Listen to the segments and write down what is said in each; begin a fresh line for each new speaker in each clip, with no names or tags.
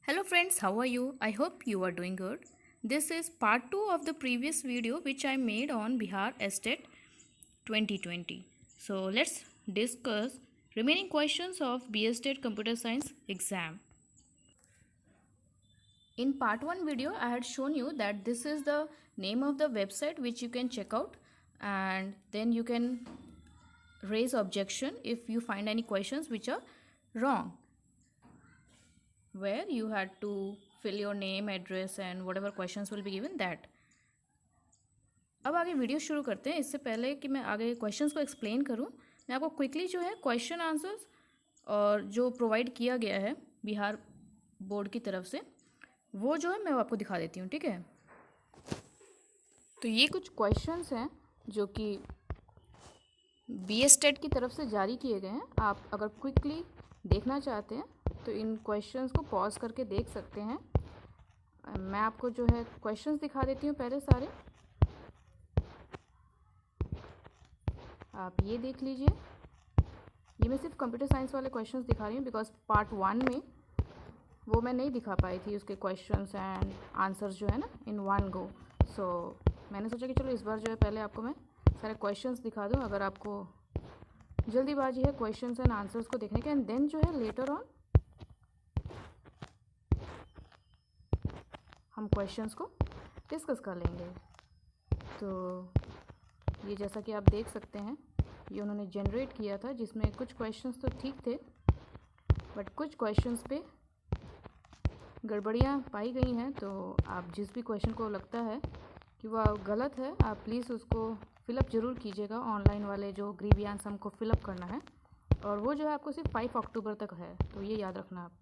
Hello friends, how are you? I hope you are doing good. This is part 2 of the previous video which I made on Bihar Estate 2020. So let's discuss remaining questions of BS State Computer Science exam. In part 1 video I had shown you that this is the name of the website which you can check out, and then you can raise objection if you find any questions which are wrong, where you had to fill your name, address and whatever questions will be given that. अब आगे video शुरू करते हैं. इससे पहले कि मैं आगे क्वेश्चंस को एक्सप्लेन करूं, मैं आपको क्विकली जो है क्वेश्चन आंसर्स और जो प्रोवाइड किया गया है बिहार बोर्ड की तरफ से वो जो है मैं आपको दिखा देती हूं. ठीक है, तो ये कुछ क्वेश्चंस हैं जो कि बीएस टेट की तरफ से जारी किए गए हैं. आप अगर क्विकली देखना चाहते हैं तो इन क्वेश्चंस को पॉज करके देख सकते हैं. मैं आपको जो है क्वेश्चंस दिखा देती हूँ पहले सारे. आप ये देख लीजिए. ये मैं सिर्फ कंप्यूटर साइंस वाले क्वेश्चंस दिखा रही हूँ बिकॉज पार्ट 1 में वो मैं नहीं दिखा पाई थी, उसके क्वेश्चंस एंड आंसर्स जो है ना इन वन गो. सो मैंने सोचा कि चलो इस बार जो है पहले आपको मैं सारे क्वेश्चंस दिखा दूँ. अगर आपको जल्दीबाजी है क्वेश्चंस एंड आंसर्स को देखने के, एंड देन जो है लेटर ऑन हम क्वेश्चंस को डिस्कस कर लेंगे. तो ये जैसा कि आप देख सकते हैं ये उन्होंने जनरेट किया था, जिसमें कुछ क्वेश्चंस तो ठीक थे बट कुछ क्वेश्चंस पे गड़बड़ियाँ पाई गई हैं. तो आप जिस भी क्वेश्चन को लगता है कि वह गलत है आप प्लीज़ उसको फिलअप ज़रूर कीजिएगा. ऑनलाइन वाले जो ग्रीवियांस हमको फिलअप करना है और वो जो है आपको सिर्फ 5 अक्टूबर तक है, तो ये याद रखना आप.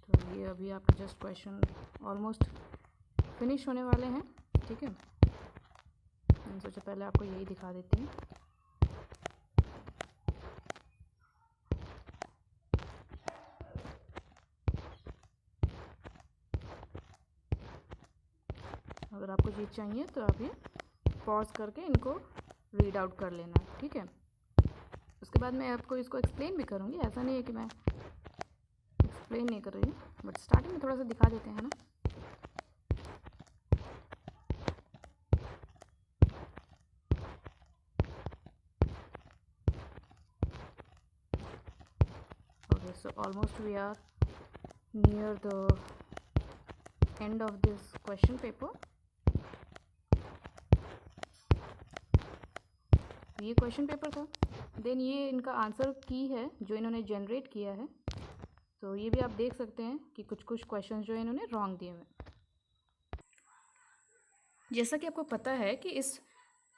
तो ये अभी आपके जस्ट क्वेश्चन ऑलमोस्ट फिनिश होने वाले हैं. ठीक है, मैंने सोचा पहले आपको यही दिखा देती हूँ. अगर आपको ये चाहिए तो आप ये पॉज करके इनको रीड आउट कर लेना. ठीक है, उसके बाद मैं आपको इसको एक्सप्लेन भी करूँगी. ऐसा नहीं है कि मैं एक्सप्लेन नहीं कर रही हूँ, बट स्टार्टिंग में थोड़ा सा दिखा देते हैं ना. Okay, so almost we are near the end of this question paper. ये क्वेश्चन पेपर था, देन ये इनका आंसर की है जो इन्होंने जनरेट किया है. तो ये भी आप देख सकते हैं कि कुछ कुछ क्वेश्चन जो है इन्होंने रॉन्ग दिए हुए. जैसा कि आपको पता है कि इस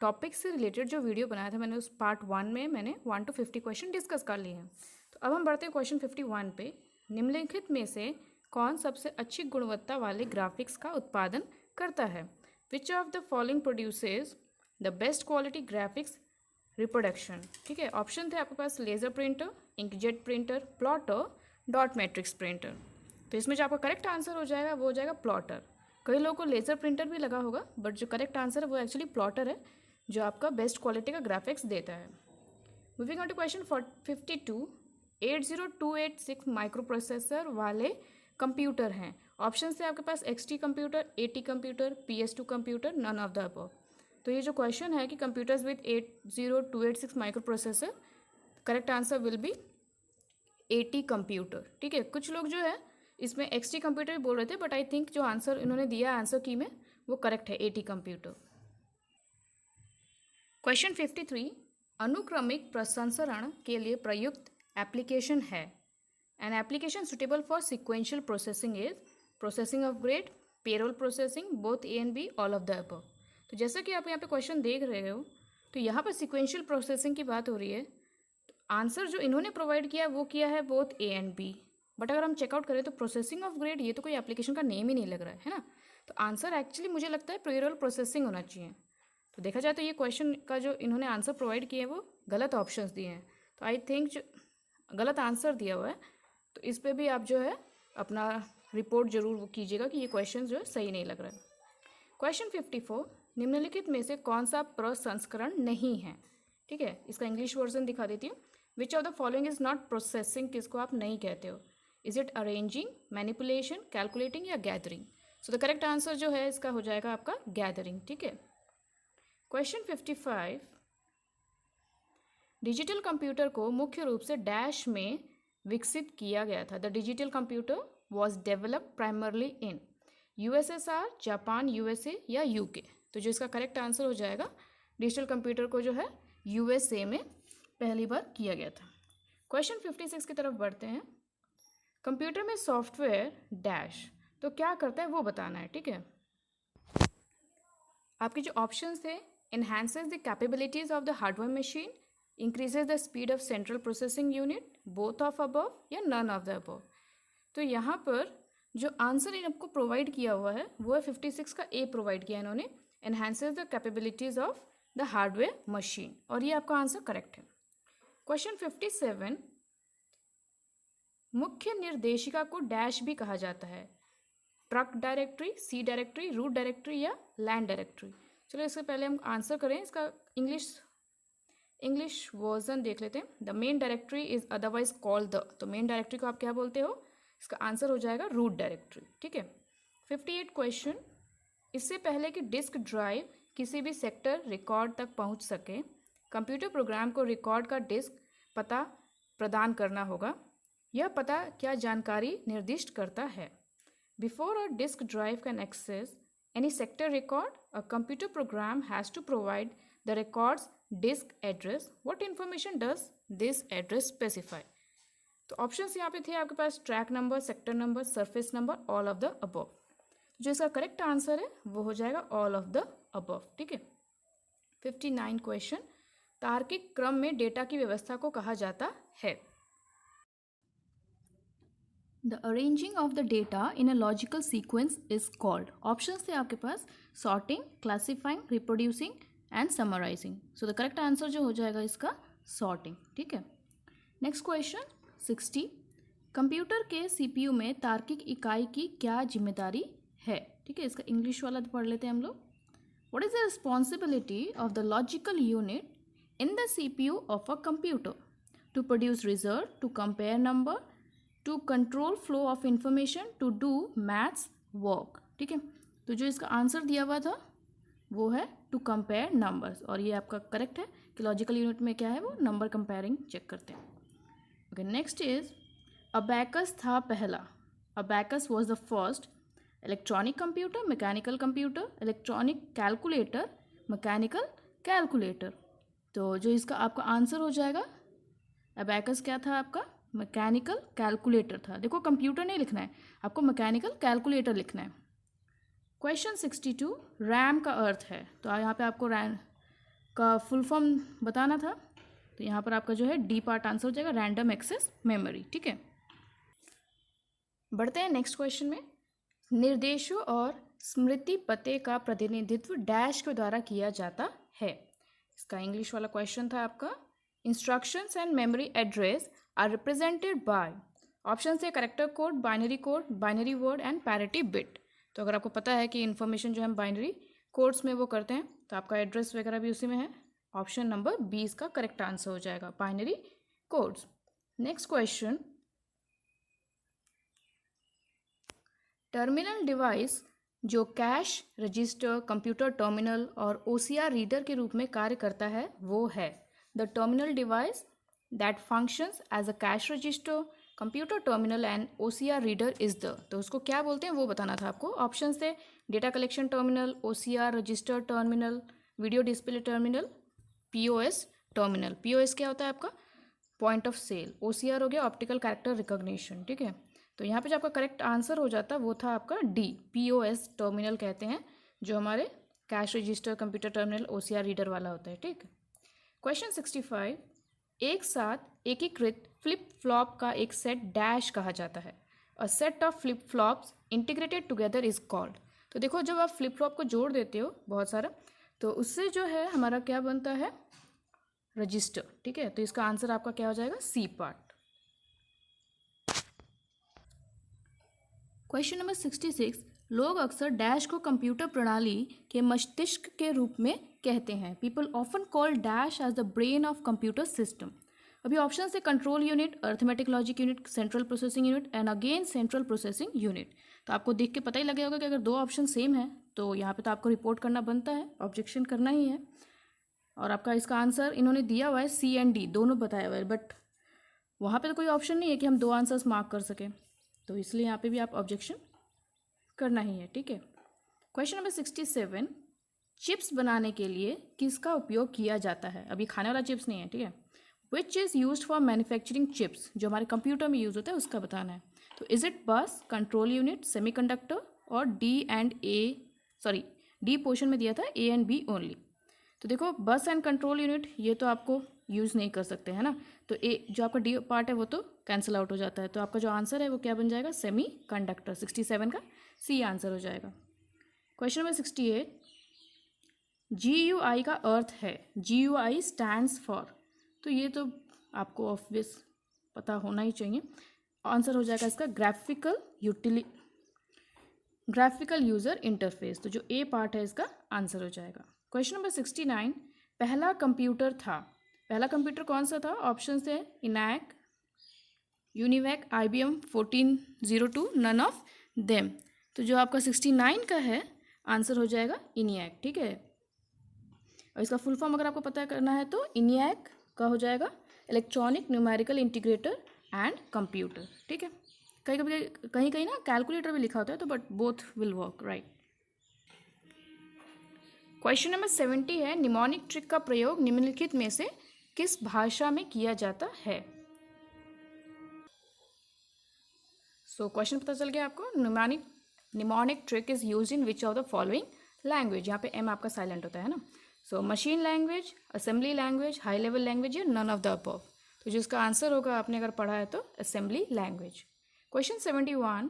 टॉपिक से रिलेटेड जो वीडियो बनाया था मैंने, उस पार्ट 1 में मैंने 1 to 50 क्वेश्चन डिस्कस कर लिए हैं. तो अब हम बढ़ते हैं क्वेश्चन 51 पे. निम्नलिखित में से कौन सबसे अच्छी गुणवत्ता वाले ग्राफिक्स का उत्पादन करता है? Which of the following produces the best quality graphics reproduction. ठीक है, ऑप्शन थे आपके पास laser printer, inkjet printer, plotter, dot matrix printer. तो इसमें जो आपका करेक्ट आंसर हो जाएगा वो हो जाएगा प्लॉटर. कई लोगों को लेज़र प्रिंटर भी लगा होगा बट जो करेक्ट आंसर है वो एक्चुअली प्लॉटर है जो आपका बेस्ट क्वालिटी का ग्राफिक्स देता है. Moving on to question 52. 80286 microprocessor वाले कंप्यूटर हैं. ऑप्शन थे आपके पास XT computer, AT computer, PS2 computer, none of the above. तो ये जो क्वेश्चन है कि computers with 80286 microprocessor, correct answer will be AT computer. ठीक है, कुछ लोग जो है इसमें XT कंप्यूटर भी बोल रहे थे बट आई थिंक जो आंसर इन्होंने दिया आंसर की में वो करेक्ट है, AT कंप्यूटर. क्वेश्चन 53. अनुक्रमिक प्रसंस्करण के लिए प्रयुक्त एप्लीकेशन है. An application suitable for sequential processing is processing of grade, payroll processing, both A and B, all of the above. तो जैसा कि आप यहाँ पे क्वेश्चन देख रहे हो तो यहाँ पर सिक्वेंशियल प्रोसेसिंग की बात हो रही है. तो आंसर जो इन्होंने प्रोवाइड किया वो किया है both A and B. But अगर हम चेकआउट करें तो प्रोसेसिंग ऑफ ग्रेड ये तो कोई एप्लीकेशन का नेम ही नहीं लग रहा है ना. तो आंसर एक्चुअली मुझे लगता है पेरोल प्रोसेसिंग होना चाहिए. तो देखा जाए तो ये क्वेश्चन का जो इन्होंने आंसर प्रोवाइड किए हैं वो गलत ऑप्शंस दिए हैं. तो आई थिंक जो गलत आंसर दिया हुआ है तो इस पर भी आप जो है अपना रिपोर्ट जरूर कीजिएगा कि ये क्वेश्चन जो है सही नहीं लग रहा है. क्वेश्चन 54. निम्नलिखित में से कौन सा प्रसंस्करण नहीं है? ठीक है, इसका इंग्लिश वर्जन दिखा देती हूँ. Which of the following is not processing, किसको आप नहीं कहते हो? Is it arranging, manipulation, calculating या gathering? So the correct answer जो है इसका हो जाएगा आपका गैदरिंग, ठीक है। क्वेश्चन 55, डिजिटल कंप्यूटर को मुख्य रूप से डैश में विकसित किया गया था। The digital computer was developed primarily in USSR, Japan, USA या यूके? तो जो इसका करेक्ट आंसर हो जाएगा, डिजिटल कंप्यूटर को जो है यूएसए में पहली बार किया गया था। क्वेश्चन 56 की तरफ बढ़ते हैं। कंप्यूटर में सॉफ्टवेयर डैश तो क्या करता है वो बताना है, ठीक है। आपके जो ऑप्शंस थे, enhances the capabilities of the hardware machine, increases the speed of central processing unit, both of above या नन ऑफ द अबव? तो यहाँ पर जो आंसर इनको प्रोवाइड किया हुआ है वो है 56 का ए प्रोवाइड किया इन्होंने, enhances the capabilities of the hardware machine, और ये आपका आंसर करेक्ट है। क्वेश्चन 57, मुख्य निर्देशिका को डैश भी कहा जाता है, ट्रक डायरेक्टरी, सी डायरेक्टरी, रूट डायरेक्टरी या लैंड डायरेक्टरी? चलो इससे पहले हम आंसर करें, इसका इंग्लिश वर्जन देख लेते हैं। The main directory is otherwise called the, तो मेन डायरेक्टरी को आप क्या बोलते हो? इसका आंसर हो जाएगा रूट डायरेक्टरी, ठीक है। 58 क्वेश्चन, इससे पहले कि डिस्क ड्राइव किसी भी सेक्टर रिकॉर्ड तक पहुंच सके, कंप्यूटर प्रोग्राम को रिकॉर्ड का डिस्क पता प्रदान करना होगा। यह पता क्या जानकारी निर्दिष्ट करता है? Before a disk drive can access any sector record, a computer program has to provide the records disk address. What information does this address specify? तो ऑप्शंस यहाँ पे थे आपके पास, track number, sector number, surface number, all of the above. जो इसका correct answer है वो हो जाएगा ऑल ऑफ द अबव, ठीक है। 59 क्वेश्चन, तार्किक क्रम में डेटा की व्यवस्था को कहा जाता है। The arranging of the data in a logical sequence is called. Options थे आपके पास, sorting, classifying, reproducing and summarising. So the correct answer जो हो जाएगा इसका सॉर्टिंग, ठीक है। नेक्स्ट क्वेश्चन 60, कंप्यूटर के सीपीयू में तार्किक इकाई की क्या जिम्मेदारी है, ठीक है। इसका इंग्लिश वाला पढ़ लेते हैं हम लोग। What is the responsibility of the logical unit in the CPU of a computer? To produce result, to compare number, to control flow of information, to do maths work, ठीक है। तो जो इसका आंसर दिया हुआ था वो है टू कंपेयर नंबर्स, और ये आपका करेक्ट है कि लॉजिकल यूनिट में क्या है, वो नंबर कंपेयरिंग चेक करते हैं। ओके, नेक्स्ट इज अबैकस था पहला। Abacus was the first electronic computer, mechanical computer, electronic calculator, mechanical calculator? तो जो इसका आपका आंसर हो जाएगा, अबैकस क्या था आपका? मैकेनिकल कैलकुलेटर था। देखो कंप्यूटर नहीं लिखना है आपको, मैकेनिकल कैलकुलेटर लिखना है। क्वेश्चन 62, रैम का अर्थ है, तो यहाँ पे आपको रैम का फुल फॉर्म बताना था, तो यहाँ पर आपका जो है डी पार्ट आंसर हो जाएगा, रैंडम एक्सेस मेमोरी, ठीक है। बढ़ते हैं नेक्स्ट क्वेश्चन में। निर्देशों और स्मृति पते का प्रतिनिधित्व डैश के द्वारा किया जाता है। इसका इंग्लिश वाला क्वेश्चन था आपका, instructions and memory address are represented by, option से character code, binary word and parity bit. तो अगर आपको पता है कि इन्फॉर्मेशन जो हम बाइनरी कोड्स में वो करते हैं, तो आपका एड्रेस वगैरह भी उसी में है। ऑप्शन नंबर 20 का करेक्ट आंसर हो जाएगा, binary codes. Next question, terminal device जो कैश रजिस्टर, कंप्यूटर टर्मिनल और ओसीआर रीडर के रूप में कार्य करता है वो है। The terminal device that functions as a cash register, computer terminal and OCR reader is the, तो उसको क्या बोलते हैं वो बताना था आपको। ऑप्शन थे data collection terminal, OCR register terminal, video display terminal, POS terminal. POS क्या होता है आपका? Point of cell. ओसीआर हो गया ऑप्टिकल कैरेक्टर रिकॉग्निशन, ठीक है। तो यहाँ पे जो आपका करेक्ट आंसर हो जाता वो था आपका डी, पीओएस टर्मिनल कहते हैं, जो हमारे cash register, computer terminal, OCR reader वाला होता है, ठीक है। क्वेश्चन 65, एक साथ एकीकृत फ्लिप फ्लॉप का एक सेट डैश कहा जाता है। A set of flip flops integrated together is called. तो देखो जब आप फ्लिप फ्लॉप को जोड़ देते हो बहुत सारा, तो उससे जो है हमारा क्या बनता है? रजिस्टर, ठीक है। तो इसका आंसर आपका क्या हो जाएगा? C part. क्वेश्चन नंबर 66, लोग अक्सर डैश को कंप्यूटर प्रणाली के मस्तिष्क के रूप में कहते हैं। People often call dash as the brain of computer system. अभी ऑप्शन से control unit, arithmetic logic unit, central processing unit and again central processing unit. तो आपको देख के पता ही लगेगा कि अगर दो ऑप्शन सेम है तो यहाँ पे तो आपको रिपोर्ट करना बनता है, ऑब्जेक्शन करना ही है। और आपका इसका आंसर इन्होंने दिया हुआ है सी एंड डी, दोनों बताया हुआ है, बट वहाँ पे तो कोई ऑप्शन नहीं है कि हम दो आंसर्स मार्क कर सकें, तो इसलिए यहाँ पे भी आप ऑब्जेक्शन करना ही है। ठीक है, क्वेश्चन नंबर 67, चिप्स बनाने के लिए किसका उपयोग किया जाता है? अभी खाने वाला चिप्स नहीं है, ठीक है। Which is use for manufacturing chips, जो हमारे कंप्यूटर में यूज़ होता है उसका बताना है। तो इज इट बस, कंट्रोल यूनिट, सेमीकंडक्टर और डी पोर्शन में दिया था ए एंड बी ओनली। तो देखो बस एंड कंट्रोल यूनिट ये तो आपको यूज़ नहीं कर सकते है ना, तो ए जो आपका डी पार्ट है वो तो कैंसिल आउट हो जाता है। तो आपका जो आंसर है वो क्या बन जाएगा? Semi conductor. 67 का सी आंसर हो जाएगा। क्वेश्चन नंबर 68, GUI का अर्थ है, GUI स्टैंड्स फॉर, तो ये तो आपको ऑब्वियस पता होना ही चाहिए। आंसर हो जाएगा इसका ग्राफिकल यूज़र इंटरफेस, तो जो ए पार्ट है इसका आंसर हो जाएगा। क्वेश्चन नंबर 69, पहला कंप्यूटर था, पहला कंप्यूटर कौन सा था? ऑप्शन है ENIAC, UNIVAC, IBM 1402, none of them. तो जो आपका 69 का है आंसर हो जाएगा इनियैक। ठीक है, और इसका फुल फॉर्म अगर आपको पता करना है तो इनियैक का हो जाएगा electronic numerical integrator and computer. ठीक है, कहीं कहीं ना कैलकुलेटर भी लिखा होता है, तो but both will work, right. Question number 70 है, निमोनिक ट्रिक का प्रयोग निम्नलिखित में से किस भाषा में किया जाता है? सो क्वेश्चन पता चल गया आपको। Mnemonic trick is use in which of the following language, यहाँ पे एम आपका साइलेंट होता है ना। So machine language, assembly language, high level language या नन ऑफ द अबव। तो जिसका आंसर होगा आपने अगर पढ़ा है तो असेंबली लैंग्वेज। क्वेश्चन 71,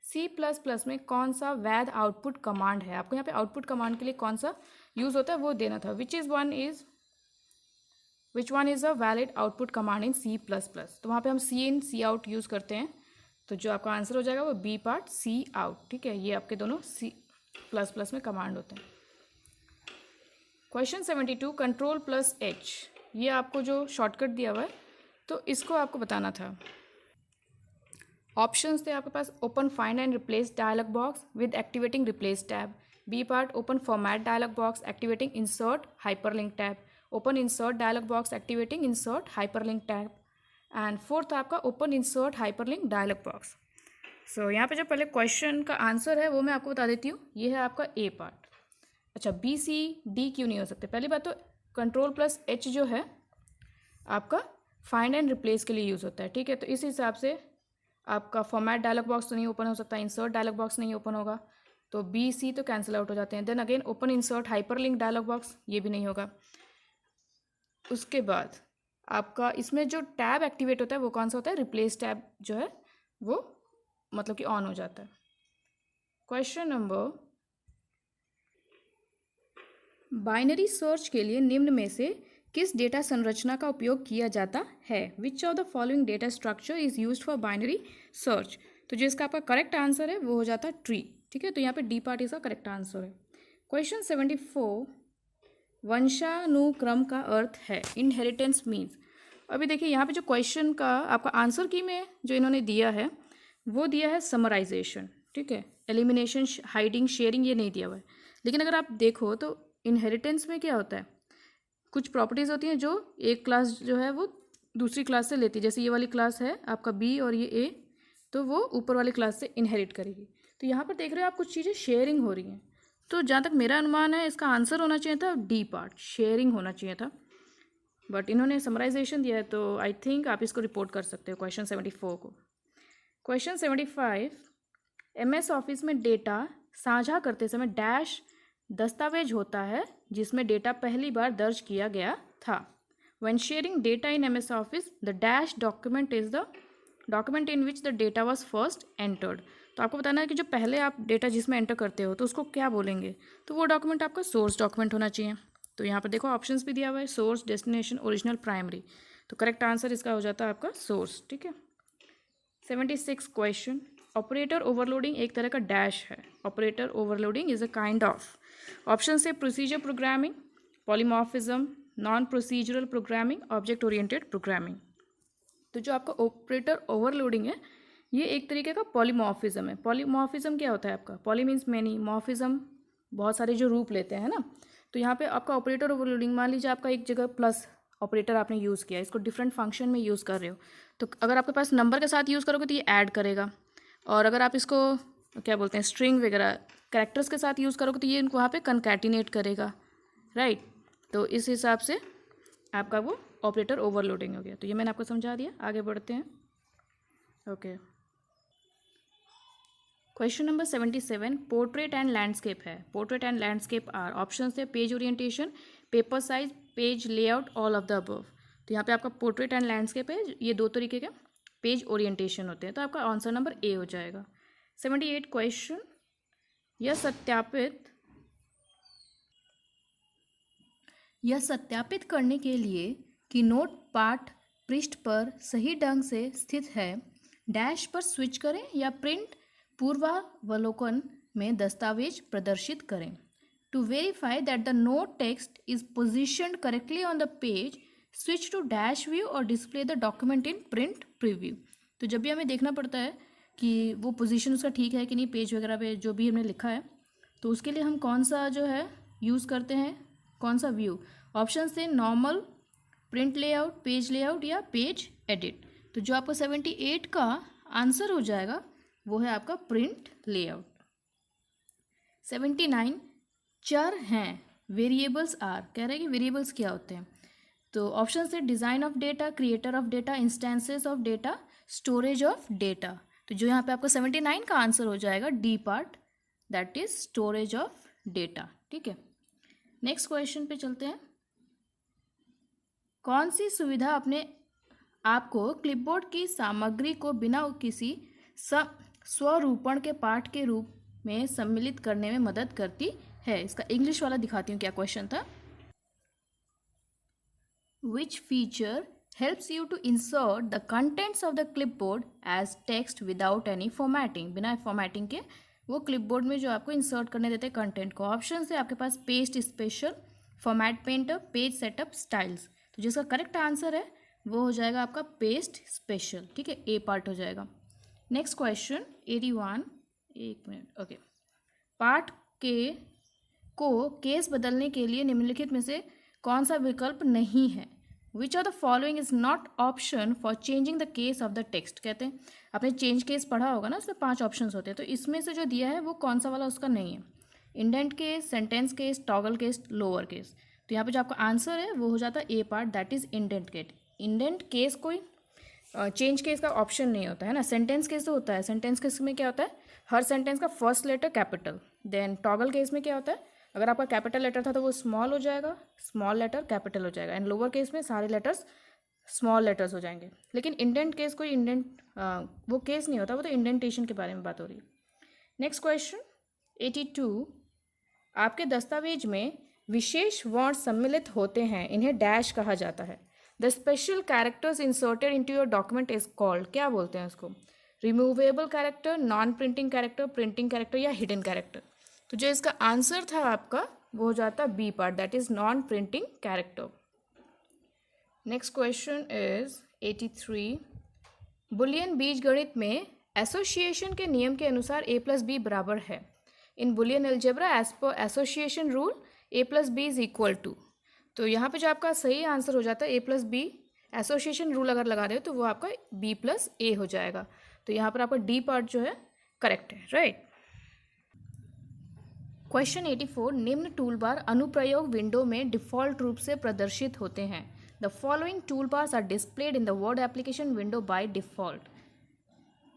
C++ में कौन सा वैध आउटपुट कमांड है? आपको यहाँ पे आउटपुट कमांड के लिए कौन सा यूज होता है वो देना था। विच one is a valid output command in C++। तो वहाँ पे हम सी इन सी आउट यूज़ करते हैं, तो जो आपका आंसर हो जाएगा वो बी पार्ट सी आउट। ठीक है, ये आपके दोनों C++ में कमांड होते हैं। क्वेश्चन 72, कंट्रोल प्लस H, ये आपको जो शॉर्टकट दिया हुआ है तो इसको आपको बताना था। ऑप्शंस थे आपके पास, open find and replace dialog box with activating replace tab, B part open format dialog box activating insert hyperlink tab, open insert dialog box activating insert hyperlink tab, and fourth आपका open insert hyperlink dialog box. So यहाँ पे जो पहले question का answer है वो मैं आपको बता देती हूँ, ये है आपका ए पार्ट। अच्छा, बी सी डी क्यों नहीं हो सकते? पहली बात तो कंट्रोल प्लस H जो है आपका फाइंड एंड रिप्लेस के लिए यूज़ होता है। ठीक है, तो इस हिसाब से आपका फॉर्मेट डायलॉग बॉक्स तो नहीं ओपन हो सकता, इंसर्ट डायलॉग बॉक्स नहीं ओपन होगा, तो बी सी तो कैंसिल आउट हो जाते हैं। Then again open insert hyperlink dialog box, ये भी नहीं होगा। उसके बाद आपका इसमें जो टैब एक्टिवेट होता है वो कौन सा होता है? रिप्लेस टैब जो है वो मतलब कि ऑन हो जाता है। क्वेश्चन नंबर, बाइनरी सर्च के लिए निम्न में से किस डेटा संरचना का उपयोग किया जाता है? Which of the following data structure is used for binary search? तो जिसका आपका करेक्ट आंसर है वो हो जाता है ट्री। ठीक है, तो यहाँ पे डी पार्ट इसका करेक्ट आंसर है। क्वेश्चन 74, वंशानुक्रम का अर्थ है, इनहेरिटेंस मीन्स। अभी देखिए यहाँ पे जो क्वेश्चन का आपका आंसर की में जो इन्होंने दिया है वो दिया है समराइजेशन। ठीक है, एलिमिनेशन, हाइडिंग, शेयरिंग ये नहीं दिया हुआ है। लेकिन अगर आप देखो तो इनहेरिटेंस में क्या होता है, कुछ प्रॉपर्टीज़ होती हैं जो एक क्लास जो है वो दूसरी क्लास से लेती है। जैसे ये वाली क्लास है आपका बी और ये ए, तो वो ऊपर वाली क्लास से इनहेरिट करेगी। तो यहाँ पर देख रहे हो आप कुछ चीज़ें शेयरिंग हो रही हैं, तो जहाँ तक मेरा अनुमान है इसका आंसर होना चाहिए था डी पार्ट, शेयरिंग होना चाहिए था, बट इन्होंने समराइजेशन दिया है, तो आई थिंक आप इसको रिपोर्ट कर सकते हो क्वेश्चन 74 को। क्वेश्चन 75, MS ऑफिस में डेटा साझा करते समय डैश दस्तावेज होता है जिसमें डेटा पहली बार दर्ज किया गया था। When sharing data in MS Office, the dash document is the document in which the data was first entered. तो आपको बताना है कि जो पहले आप डेटा जिसमें एंटर करते हो तो उसको क्या बोलेंगे, तो वो डॉक्यूमेंट आपका सोर्स डॉक्यूमेंट होना चाहिए। तो यहाँ पर देखो ऑप्शंस भी दिया हुआ है, सोर्स, डेस्टिनेशन, ओरिजिनल, प्राइमरी। तो करेक्ट आंसर इसका हो जाता है आपका सोर्स। ठीक है, 76 क्वेश्चन, ऑपरेटर ओवरलोडिंग एक तरह का डैश है। Operator overloading is a kind of, option से procedure programming, polymorphism, non procedural programming, object oriented programming. तो जो आपका ऑपरेटर ओवरलोडिंग है ये एक तरीके का पॉलीमॉर्फिज्म है। पॉलीमॉर्फिज्म क्या होता है आपका? पॉली मीन्स मैनी, मॉर्फिज्म बहुत सारे जो रूप लेते हैं ना। तो यहाँ पे आपका ऑपरेटर ओवरलोडिंग, मान लीजिए आपका एक जगह प्लस ऑपरेटर आपने यूज़ किया, इसको डिफरेंट फंक्शन में यूज़ कर रहे हो, तो अगर आपके पास नंबर के साथ यूज़ करोगे तो ये ऐड करेगा, और अगर आप इसको क्या बोलते हैं स्ट्रिंग वगैरह कैरेक्टर्स के साथ यूज़ करोगे तो ये वहाँ पे कंकैटिनेट करेगा, राइट। तो इस हिसाब से आपका वो ऑपरेटर ओवरलोडिंग हो गया। तो ये मैंने आपको समझा दिया, आगे बढ़ते हैं। Okay, question number 77 portrait and landscape है। Portrait and landscape are option है page orientation, paper size, page layout, all of the above. तो यहाँ पे आपका पोर्ट्रेट एंड लैंडस्केप है, ये दो तरीके के पेज ओरिएंटेशन होते हैं। तो आपका आंसर नंबर ए हो जाएगा। 78 क्वेश्चन, यह सत्यापित करने के लिए कि नोट पाठ पृष्ठ पर सही ढंग से स्थित है, डैश पर स्विच करें या प्रिंट पूर्वावलोकन में दस्तावेज प्रदर्शित करें। To verify that the note text is positioned correctly on the page, switch to dash view और display the document in print preview. तो जब भी हमें देखना पड़ता है कि वो पोजीशन उसका ठीक है कि नहीं, पेज वगैरह पे जो भी हमने लिखा है, तो उसके लिए हम कौन सा जो है यूज़ करते हैं, कौन सा व्यू। ऑप्शन से normal, print layout, page layout या पेज एडिट। तो जो आपको 78 का आंसर हो जाएगा वो है आपका प्रिंट लेआउट। 79 चर हैं, वेरिएबल्स आर, कह रहे हैं कि वेरिएबल्स क्या होते हैं। तो ऑप्शन से design of data, creator of data, instances of data, storage of data. तो जो यहाँ पे आपको 79 का आंसर हो जाएगा D part, that is storage of data. ठीक है, नेक्स्ट क्वेश्चन पे चलते हैं। कौन सी सुविधा अपने आपको क्लिपबोर्ड की सामग्री को बिना किसी स्वरूपण के पाठ के रूप में सम्मिलित करने में मदद करती है? इसका इंग्लिश वाला दिखाती हूँ क्या क्वेश्चन था। Which feature helps you to insert the contents of the clipboard as text without any formatting? बिना फॉर्मेटिंग के वो क्लिपबोर्ड में जो आपको इंसर्ट करने देते हैं कंटेंट को। ऑप्शन है आपके पास paste special, format painter, page setup, styles. तो जिसका करेक्ट आंसर है वो हो जाएगा आपका पेस्ट स्पेशल। ठीक है, ए पार्ट हो जाएगा। नेक्स्ट क्वेश्चन 81, एक मिनट, ओके। पाठ को केस बदलने के लिए निम्नलिखित में से कौन सा विकल्प नहीं है? Which of the following is not option for changing the case of the text. कहते हैं आपने चेंज केस पढ़ा होगा ना, उसमें 5 ऑप्शंस होते हैं, तो इसमें से जो दिया है वो कौन सा वाला उसका नहीं है। Indent case, sentence case, toggle case, lower case. तो यहाँ पे जो आपका आंसर है वो हो जाता है A part, that is indent case. Indent case कोई चेंज केस का ऑप्शन नहीं होता है ना। सेंटेंस केस तो होता है, सेंटेंस केस में क्या होता है, हर सेंटेंस का first letter capital. Then toggle case में क्या होता है, अगर आपका कैपिटल लेटर था तो वो स्मॉल हो जाएगा, स्मॉल लेटर कैपिटल हो जाएगा, एंड लोअर केस में सारे लेटर्स स्मॉल लेटर्स हो जाएंगे। लेकिन इंडेंट केस कोई वो केस नहीं होता, वो तो इंडेंटेशन के बारे में बात हो रही है। नेक्स्ट क्वेश्चन 82, आपके दस्तावेज में विशेष वर्ण सम्मिलित होते हैं, इन्हें डैश कहा जाता है। The special characters inserted into your document is called, क्या बोलते हैं उसको? Removable character, non printing character, printing character या हिडन कैरेक्टर। तो जो इसका आंसर था आपका वो हो जाता B part, that is non printing character. Next question is 83, Boolean बीजगणित में एसोसिएशन के नियम के अनुसार a + b बराबर है। In Boolean algebra as per association rule a + b is equal to. तो यहाँ पे जो आपका सही आंसर हो जाता है a + b, एसोसिएशन रूल अगर लगा रहे हो तो वो आपका b + a हो जाएगा। तो यहाँ पर आपका डी पार्ट जो है करेक्ट है, राइट। क्वेश्चन 84, निम्न टूलबार अनुप्रयोग विंडो में डिफ़ॉल्ट रूप से प्रदर्शित होते हैं। The following toolbars are displayed in the Word application window by default.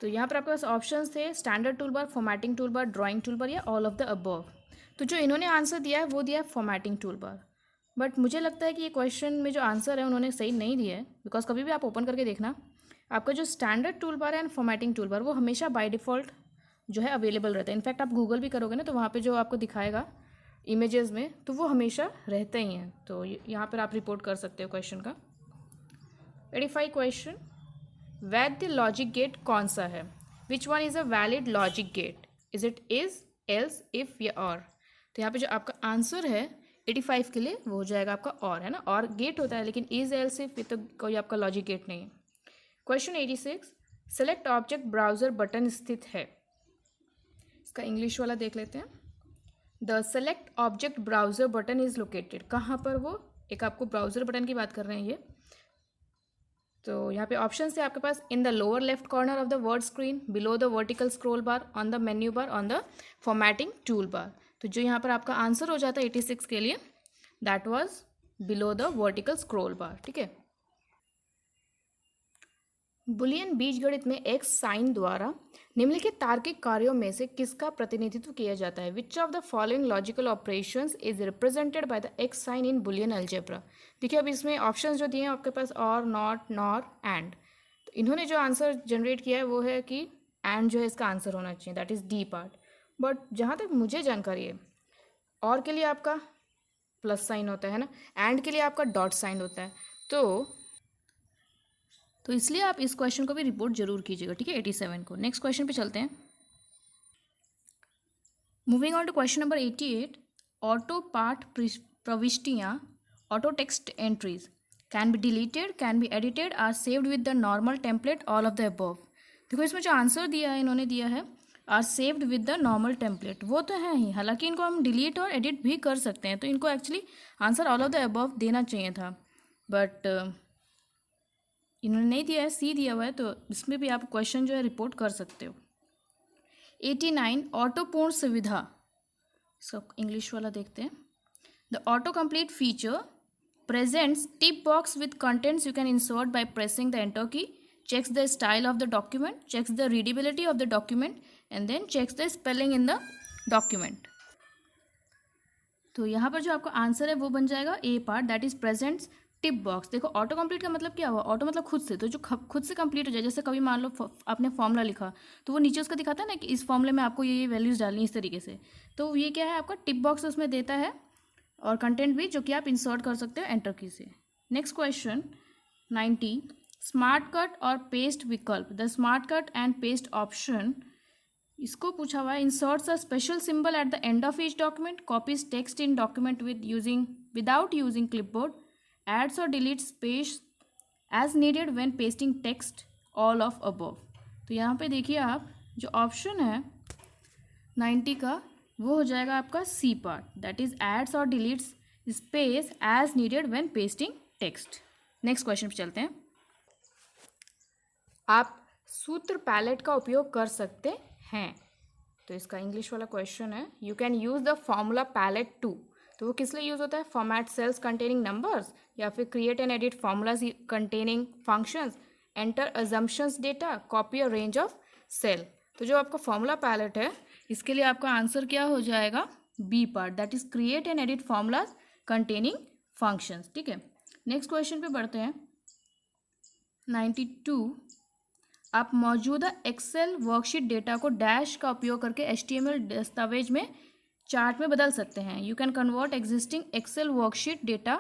तो यहाँ पर आपके पास ऑप्शंस थे standard toolbar, formatting toolbar, drawing toolbar या ऑल ऑफ द अबव। तो जो इन्होंने आंसर दिया है वो दिया है फॉर्मेटिंग टूलबार, बट मुझे लगता है कि ये क्वेश्चन में जो आंसर है उन्होंने सही नहीं दिया है, बिकॉज कभी भी आप ओपन करके देखना, आपका जो स्टैंडर्ड टूलबार है एंड फॉर्मेटिंग टूलबार वो हमेशा बाय डिफ़ॉल्ट जो है अवेलेबल रहता है। इनफैक्ट आप गूगल भी करोगे ना तो वहाँ पे जो आपको दिखाएगा इमेजेस में तो वो हमेशा रहते ही हैं। तो यहाँ पर आप रिपोर्ट कर सकते हो क्वेश्चन का। 85 क्वेश्चन, वैध लॉजिक गेट कौन सा है? Which one is a valid logic gate? Is it is, else, if या और? तो यहाँ पे जो आपका आंसर है 85 के लिए वो हो जाएगा आपका और, है ना, और गेट होता है, लेकिन इज एल्स इफ ये तो कोई आपका लॉजिक गेट नहीं है। Question 86, select object browser button स्थित है। इसका इंग्लिश वाला देख लेते हैं। The select object browser button is located, कहाँ पर वो, एक आपको ब्राउजर बटन की बात कर रहे हैं ये। तो यहाँ पे ऑप्शन है आपके पास, in the lower left corner of the Word screen, below the vertical scroll bar, on the menu bar, on the formatting tool bar. तो जो यहाँ पर आपका आंसर हो जाता है 86 के लिए, that was below the vertical scroll बार। ठीक है। बुलियन बीजगणित में एक्स साइन द्वारा निम्नलिखित तार्किक कार्यों में से किसका प्रतिनिधित्व किया जाता है? Which of the following logical operations is represented by the X sign in Boolean algebra. देखिए अब इसमें ऑप्शंस जो दिए हैं आपके पास, और, नॉट, नॉर, एंड। तो इन्होंने जो आंसर जनरेट किया है वो है कि एंड जो है इसका आंसर होना चाहिए, that is D part. But जहाँ तक मुझे जानकारी है, और के लिए आपका प्लस साइन होता है ना, एंड के लिए आपका डॉट साइन होता है। तो इसलिए आप इस क्वेश्चन को भी रिपोर्ट जरूर कीजिएगा। ठीक है, 87 को। नेक्स्ट क्वेश्चन पे चलते हैं। Moving on to question number 88, auto पाठ प्रविष्टियाँ, auto text entries can be deleted, can be edited, are saved with the normal template, all of the above. देखो इसमें जो आंसर दिया है, इन्होंने दिया है are saved with the normal template, वो तो है ही, हालांकि इनको हम डिलीट और एडिट भी कर सकते हैं, तो इनको actually answer all of the above देना चाहिए था, बट इन्होंने नहीं दिया है, सी दिया हुआ है, तो इसमें भी आप क्वेश्चन जो है रिपोर्ट कर सकते हो। 89, ऑटो पूर्ण सुविधा, इसका इंग्लिश वाला देखते हैं। The auto complete feature presents tip box with contents you can insert by pressing the enter की, checks the style of the document, checks the readability of the document, and then checks the spelling in the document. तो यहाँ पर जो आपका answer है वो बन जाएगा A part, that is presents tip box. देखो ऑटो कंप्लीट का मतलब क्या हुआ, ऑटो मतलब खुद से, तो जो खुद से कंप्लीट हो जाए, जैसे कभी मान लो आपने फॉर्मूला लिखा तो वो नीचे उसका दिखाता है ना कि इस फॉर्मूले में आपको ये वैल्यूज़ डालनी इस तरीके से, तो ये क्या है आपका टिप बॉक्स उसमें देता है, और कंटेंट भी जो कि आप इंसर्ट कर सकते हो एंटर की से। नेक्स्ट क्वेश्चन 90, स्मार्ट कट और पेस्ट विकल्प, the smart cut and paste option, इसको पूछा हुआ है। Inserts a special symbol at the end of each document, copies text in document without using clipboard, adds और delete space as needed when pasting text, all of above. तो यहाँ पे देखिए आप, जो ऑप्शन है 90 का वो हो जाएगा आपका C part, that is adds और deletes space as needed when pasting text. Next question पे चलते हैं। आप सूत्र पैलेट का उपयोग कर सकते हैं, तो इसका इंग्लिश वाला क्वेश्चन है, you can use the formula palette to, तो वो किस लिए यूज़ होता है, फॉर्मेट सेल्स कंटेनिंग नंबर्स, या फिर create and edit formulas containing functions, enter assumptions data, copy a range of cell. तो जो आपका फॉर्मूला पैलेट है, इसके लिए आपका आंसर क्या हो जाएगा, B part, that is create and edit formulas containing functions. ठीक है, नेक्स्ट क्वेश्चन पे बढ़ते हैं। 92, आप मौजूदा एक्सेल वर्कशीट डेटा को डैश का उपयोग करके HTML दस्तावेज में चार्ट में बदल सकते हैं। You can convert existing Excel worksheet data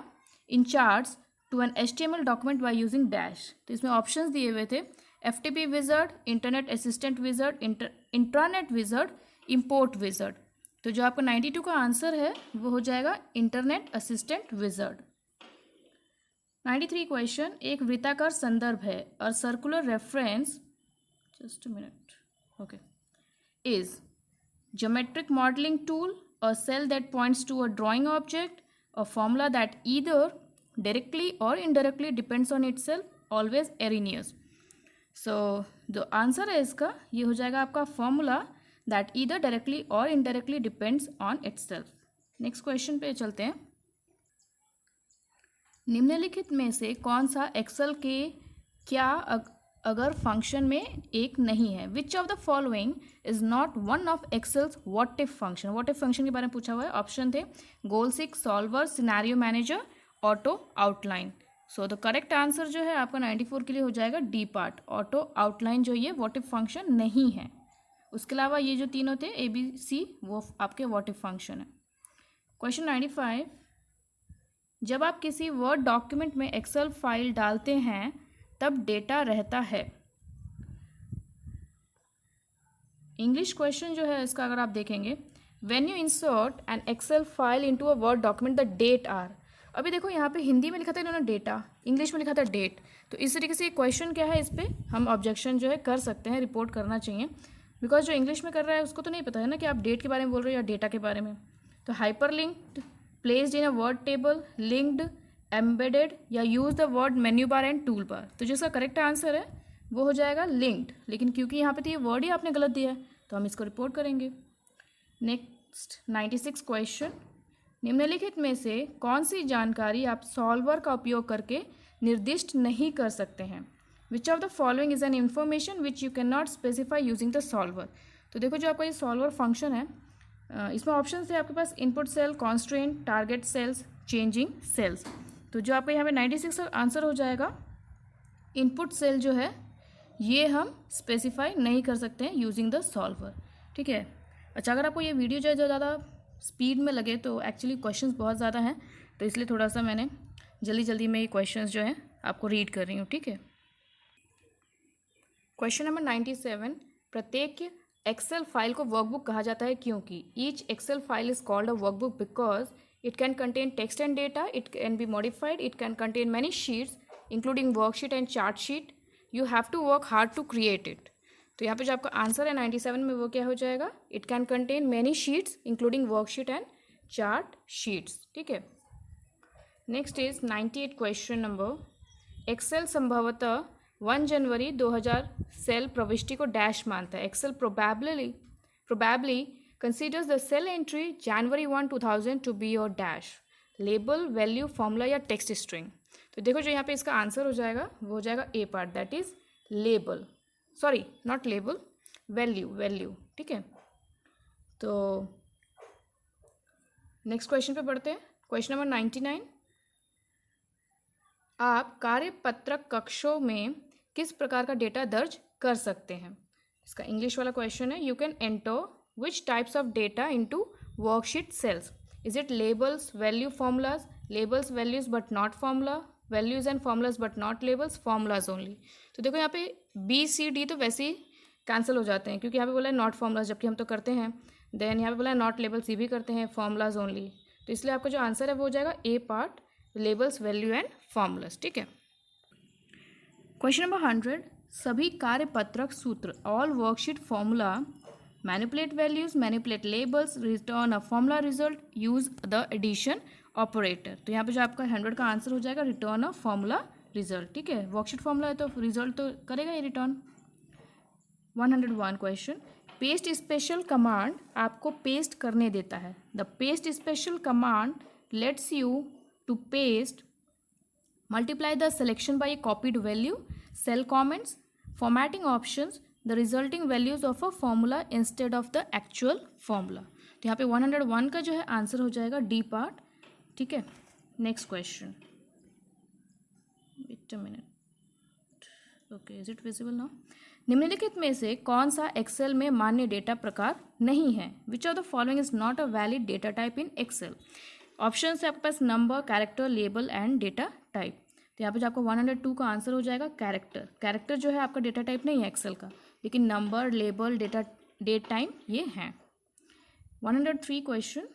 in charts to an HTML document by using dash. तो इसमें ऑप्शंस दिए हुए थे, FTP wizard, internet assistant wizard, intranet wizard, import wizard. तो जो आपका 92 का आंसर है वो हो जाएगा इंटरनेट असिस्टेंट विजर्ड। 93 क्वेश्चन, एक वृत्ताकार संदर्भ है, और circular reference, just a minute, okay, is geometric modeling tool, a cell that points to a drawing object, a formula that either directly or indirectly depends on itself, always erroneous. So जो answer है इसका ये हो जाएगा आपका formula that either directly or indirectly depends on itself. Next question पे चलते हैं। निम्नलिखित में से कौन सा एक्सेल के क्या अगर फंक्शन में एक नहीं है, which of the following is not one of Excel's what if function. What if function के बारे में पूछा हुआ है, ऑप्शन थे goal seek, solver, scenario manager, auto outline. So the correct answer जो है आपका 94 के लिए हो जाएगा डी पार्ट, ऑटो आउटलाइन जो ये व्हाट इफ फंक्शन नहीं है। उसके अलावा ये जो तीनों थे ABC वो आपके व्हाट इफ फंक्शन है। क्वेश्चन 95, जब आप किसी वर्ड डॉक्यूमेंट में एक्सेल फाइल डालते हैं तब डेटा रहता है। इंग्लिश क्वेश्चन जो है इसका अगर आप देखेंगे, when you insert an Excel file into a Word document the date are. अभी देखो यहाँ पे हिंदी में लिखा था इन्होंने डेटा, इंग्लिश में लिखा था डेट। तो इस तरीके से क्वेश्चन क्या है, इस पर हम ऑब्जेक्शन जो है कर सकते हैं, रिपोर्ट करना चाहिए, बिकॉज जो इंग्लिश में कर रहा है उसको तो नहीं पता है ना कि आप डेट के बारे में बोल रहे हो या डेटा के बारे में। तो hyper linked, placed in a Word table, linked, embedded या use the Word menu bar and tool bar. तो जिसका करेक्ट आंसर है वो हो जाएगा लिंक्ड, लेकिन क्योंकि यहाँ पे तो ये वर्ड ही आपने गलत दिया है तो हम इसको रिपोर्ट करेंगे। नेक्स्ट 96 क्वेश्चन, निम्नलिखित में से कौन सी जानकारी आप सॉल्वर का उपयोग करके निर्दिष्ट नहीं कर सकते हैं? विच of the following is an information which you can not specify using the solver. तो देखो जो आपका ये सॉल्वर फंक्शन है, इसमें ऑप्शन थे आपके पास input cell, constraint, target cells, changing cells. तो जो आपका यहाँ पे 96 का आंसर हो जाएगा इनपुट सेल जो है ये हम स्पेसिफाई नहीं कर सकते हैं यूजिंग द सॉल्वर। ठीक है। अच्छा, अगर आपको ये वीडियो जो है ज़्यादा स्पीड में लगे तो एक्चुअली क्वेश्चंस बहुत ज़्यादा हैं, तो इसलिए थोड़ा सा मैंने जल्दी जल्दी में ये क्वेश्चंस जो हैं आपको रीड कर रही हूँ। ठीक है। क्वेश्चन नंबर 97, प्रत्येक एक्सेल फाइल को वर्कबुक कहा जाता है क्योंकि each Excel file is called a workbook because it can contain text and data, it can be modified, it can contain many sheets including worksheet and chart sheet, you have to work hard to create it. तो यहाँ पे जो आपका answer है 97 में वो क्या हो जाएगा, it can contain many sheets including worksheet and chart sheets. ठीक है। Next is 98 question number, Excel संभवतः 1 जनवरी 2000 सेल प्रविष्टि को डैश मानता है। Excel probably considers the cell entry January 1, 2000 to be your dash, label, value, formula या text string. तो देखो जो यहाँ पे इसका आंसर हो जाएगा वो हो जाएगा A part, that is label, sorry not label, value. ठीक है। तो नेक्स्ट क्वेश्चन पे बढ़ते हैं। क्वेश्चन नंबर 99, आप कार्यपत्रक कक्षों में किस प्रकार का डेटा दर्ज कर सकते हैं? इसका इंग्लिश वाला क्वेश्चन है, you can enter which types of data into worksheet cells, is it labels, value, formulas, labels, values but not formula, values and formulas but not labels, formulas only. तो देखो यहाँ पे बी सी डी तो वैसे ही cancel हो जाते हैं क्योंकि यहाँ पे बोला है नॉट फॉर्मूलाज, जबकि हम तो करते हैं। देन यहाँ पे बोला है नॉट लेबल्स, ये भी करते हैं, फॉर्मूलाज ओनली। तो इसलिए आपका जो आंसर है वो हो जाएगा A part, labels, value and formulas. ठीक है। क्वेश्चन नंबर 100, सभी कार्यपत्रक सूत्र, all worksheet formula, manipulate values, manipulate labels, return a formula result, use the addition operator. तो यहाँ पे जो आपका 100 का आंसर हो जाएगा रिटर्न अ फॉर्मूला रिजल्ट। ठीक है। वर्कशीट फॉर्मूला है तो रिजल्ट तो करेगा ये return. 101 question, paste special command आपको पेस्ट करने देता है। The paste special command lets you to paste, multiply the selection by a copied value, cell comments, formatting options, the resulting values of a formula instead of the actual formula। तो यहाँ पे 101 का जो है answer हो जाएगा D part. ठीक है। Next question, wait a minute, okay, is it visible now? निम्नलिखित में से कौन सा एक्सेल में मान्य डेटा प्रकार नहीं है? Which of the following is not a valid data type in Excel? Option है आपके पास number, character, label and data type. तो यहाँ पे जो आपको 102 का आंसर हो जाएगा कैरेक्टर। कैरेक्टर जो है आपका डेटा टाइप नहीं है एक्सेल का, लेकिन नंबर, लेबल, डेट टाइम ये हैं। 103 question,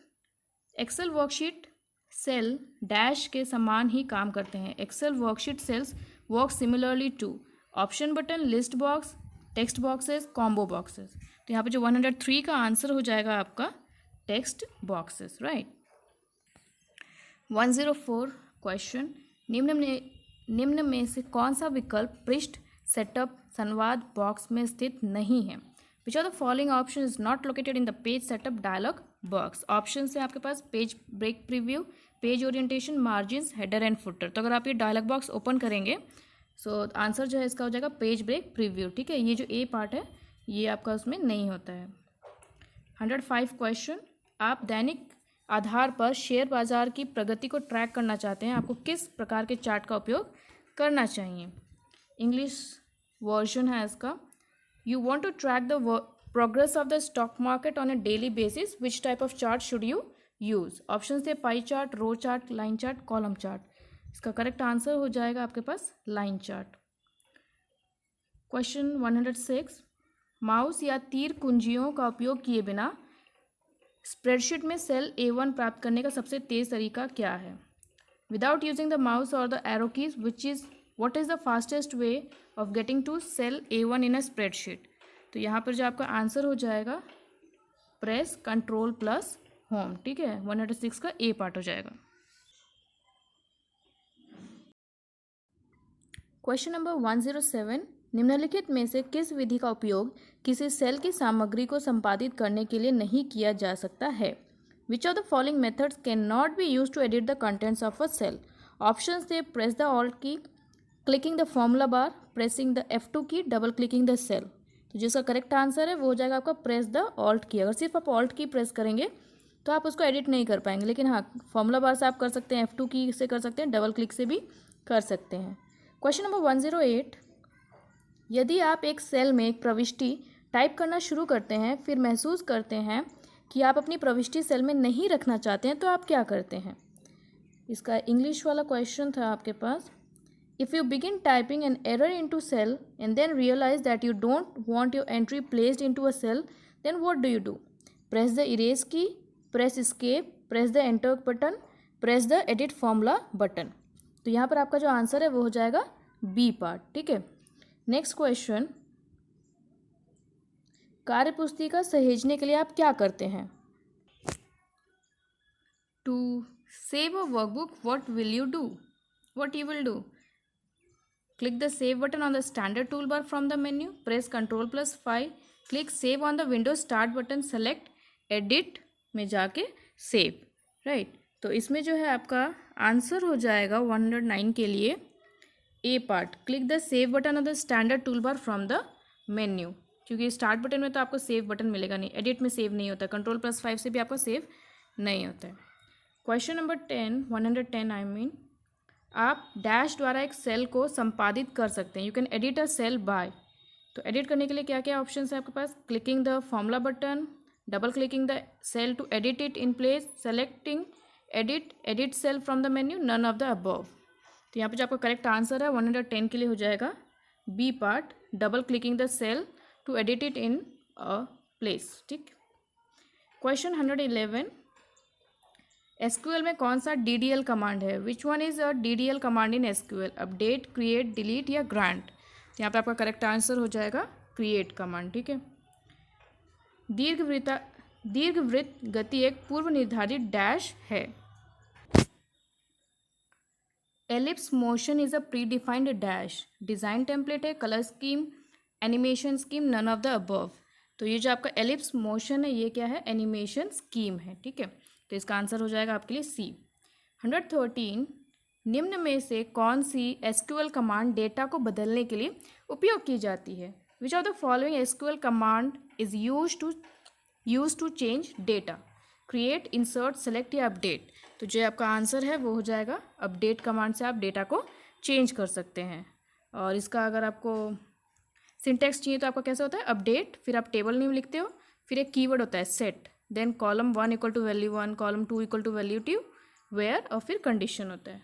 Excel worksheet cell dash के समान ही काम करते हैं। Excel worksheet cells work similarly to, option button, list box, text boxes, combo boxes. तो यहाँ पे जो 103 का आंसर हो जाएगा आपका टेक्स्ट बॉक्सेस, राइट। 104 क्वेश्चन, निम्न में से कौन सा विकल्प पृष्ठ सेटअप संवाद बॉक्स में स्थित नहीं है? Which of the following option is not located in the page setup dialog box? Option है आपके पास page break preview, page orientation, margins, header and footer. तो अगर आप ये डायलॉग बॉक्स ओपन करेंगे सो आंसर जो है इसका हो जाएगा पेज ब्रेक प्रीव्यू। ठीक है। ये जो ए पार्ट है ये आपका उसमें नहीं होता है। 105 क्वेश्चन, आप दैनिक आधार पर शेयर बाजार की प्रगति को ट्रैक करना चाहते हैं, आपको किस प्रकार के चार्ट का उपयोग करना चाहिए? इंग्लिश वर्जन है इसका, you want to track the progress of the stock market on a daily basis, which type of chart should you use? Option थे pie chart, row chart, line chart, column chart. इसका correct answer हो जाएगा आपके पास line chart. Question 106, mouse या तीर कुंजियों का उपयोग किए बिना स्प्रेडशीट में सेल A1 प्राप्त करने का सबसे तेज़ तरीका क्या है? विदाउट यूजिंग द माउस और the arrow keys what is the fastest way of getting to cell A1 in a spreadsheet? तो यहाँ पर जो आपका आंसर हो जाएगा प्रेस कंट्रोल प्लस होम, ठीक है, 106 का ए पार्ट हो जाएगा। क्वेश्चन नंबर 107, निम्नलिखित में से किस विधि का उपयोग किसी सेल की सामग्री को संपादित करने के लिए नहीं किया जा सकता है? Which of the following methods can not be use to edit the contents of a cell? Option थे press the Alt key, clicking the formula bar, pressing the F2 key, double clicking the cell. तो जिसका correct answer है वो हो जाएगा आपका press the Alt की। अगर सिर्फ आप ऑल्ट की प्रेस करेंगे तो आप उसको एडिट नहीं कर पाएंगे, लेकिन हाँ फॉर्मूला बार से आप कर सकते हैं, F2 की से कर सकते हैं, डबल क्लिक से भी कर सकते हैं। क्वेश्चन नंबर 108, यदि आप एक सेल में एक प्रविष्टि टाइप करना शुरू करते हैं फिर महसूस करते हैं कि आप अपनी प्रविष्टि सेल में नहीं रखना चाहते हैं तो आप क्या करते हैं? इसका इंग्लिश वाला क्वेश्चन था आपके पास। If you begin typing an error into cell and then realize that you don't want your entry placed into a cell, then what do? Press the erase key, press escape, press the enter button, press the edit formula button. तो यहाँ पर आपका जो answer है वो हो जाएगा B part, ठीक है। नेक्स्ट क्वेश्चन, कार्यपुस्तिका सहेजने के लिए आप क्या करते हैं? To save a workbook what will you do? What you will do? Click the save button on the standard toolbar from the menu, press Ctrl + 5, click save on the Windows start button, select edit में जाके save, right. तो इसमें जो है आपका answer हो जाएगा 109 के लिए A part, click the save button on the standard tool bar from the menu, क्योंकि स्टार्ट बटन में तो आपको सेव बटन मिलेगा नहीं, एडिट में सेव नहीं होता, Ctrl + 5 से भी आपका सेव नहीं होता है। क्वेश्चन नंबर 110 आई मीन, आप डैश द्वारा एक सेल को संपादित कर सकते हैं। You can edit a cell by. तो एडिट करने के लिए क्या क्या ऑप्शन है आपके पास? Clicking the formula button, double clicking the cell to edit it in place, selecting edit cell from the menu, none of the above. तो यहाँ पे जो आपका करेक्ट आंसर है 110 के लिए हो जाएगा B part, double clicking the cell to edit it in a place, ठीक। क्वेश्चन 111, एसक्यूएल में कौन सा DDL कमांड है? Which one is a DDL command in SQL? Update, create, delete या ग्रांट? तो यहाँ पे आपका करेक्ट आंसर हो जाएगा क्रिएट कमांड, ठीक है। दीर्घवृत्त गति एक पूर्व निर्धारित डैश है। Ellipse motion is a predefined dash. Design template है, colour scheme, animation scheme, none of the above. तो ये जो आपका एलिप्स मोशन है ये क्या है? एनिमेशन स्कीम है, ठीक है। तो इसका आंसर हो जाएगा आपके लिए सी। 113, निम्न में से कौन सी एसक्यूएल कमांड डेटा को बदलने के लिए उपयोग की जाती है? Which of the following SQL command is use to change data? Create, insert, select या अपडेट? तो जो आपका आंसर है वो हो जाएगा अपडेट कमांड से आप डेटा को चेंज कर सकते हैं। और इसका अगर आपको सिंटैक्स चाहिए तो आपका कैसा होता है? अपडेट, फिर आप टेबल नेम लिखते हो, फिर एक कीवर्ड होता है set, then column 1 = value 1, column 2 = value 2, where, और फिर कंडीशन होता है।